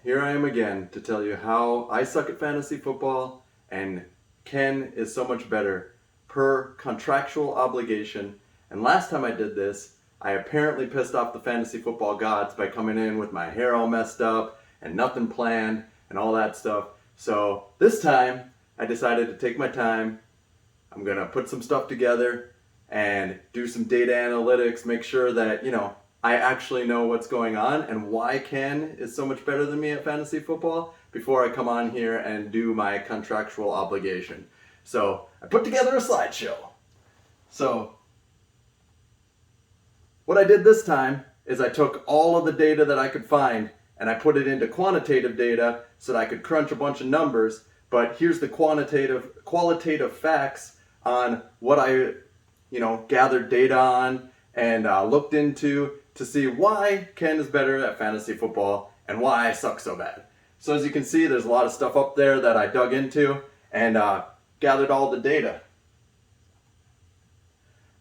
here I am again to tell you how I suck at fantasy football and Ken is so much better per contractual obligation. And last time I did this, I apparently pissed off the fantasy football gods by coming in with my hair all messed up and nothing planned and all that stuff. So this time I decided to take my time. I'm gonna put some stuff together and do some data analytics, make sure that, I actually know what's going on and why Ken is so much better than me at fantasy football before I come on here and do my contractual obligation. So I put together a slideshow. So what I did this time is I took all of the data that I could find and I put it into quantitative data so that I could crunch a bunch of numbers. But here's the qualitative facts on what I gathered data on and looked into to see why Ken is better at fantasy football and why I suck so bad. So as you can see, there's a lot of stuff up there that I dug into and gathered all the data.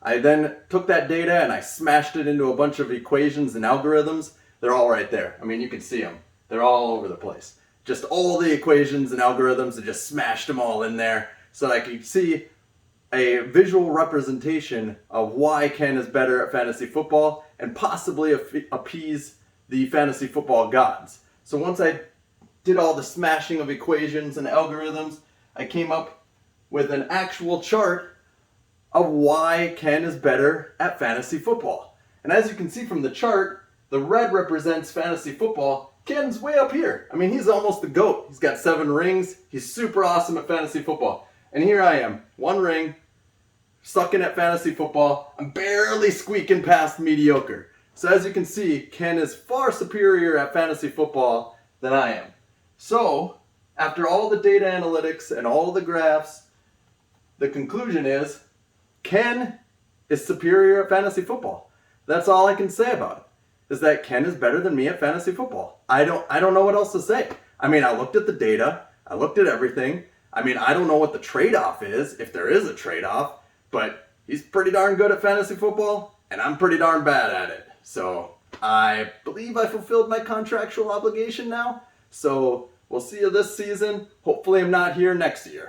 I then took that data and I smashed it into a bunch of equations and algorithms. They're all right there. I mean, you can see them. They're all over the place. Just all the equations and algorithms, I just smashed them all in there so that I could see a visual representation of why Ken is better at fantasy football and possibly appease the fantasy football gods. So once I did all the smashing of equations and algorithms, I came up with an actual chart of why Ken is better at fantasy football. And as you can see from the chart, the red represents fantasy football. Ken's way up here. I mean, he's almost the GOAT. He's got 7 rings. He's super awesome at fantasy football. And here I am, 1 ring, sucking at fantasy football. I'm barely squeaking past mediocre. So as you can see, Ken is far superior at fantasy football than I am. So, after all the data analytics and all the graphs, the conclusion is Ken is superior at fantasy football. That's all I can say about it, is that Ken is better than me at fantasy football. I don't know what else to say. I mean, I looked at the data, I looked at everything. I mean, I don't know what the trade-off is, if there is a trade-off, but he's pretty darn good at fantasy football, and I'm pretty darn bad at it. So I believe I fulfilled my contractual obligation now. So we'll see you this season. Hopefully I'm not here next year.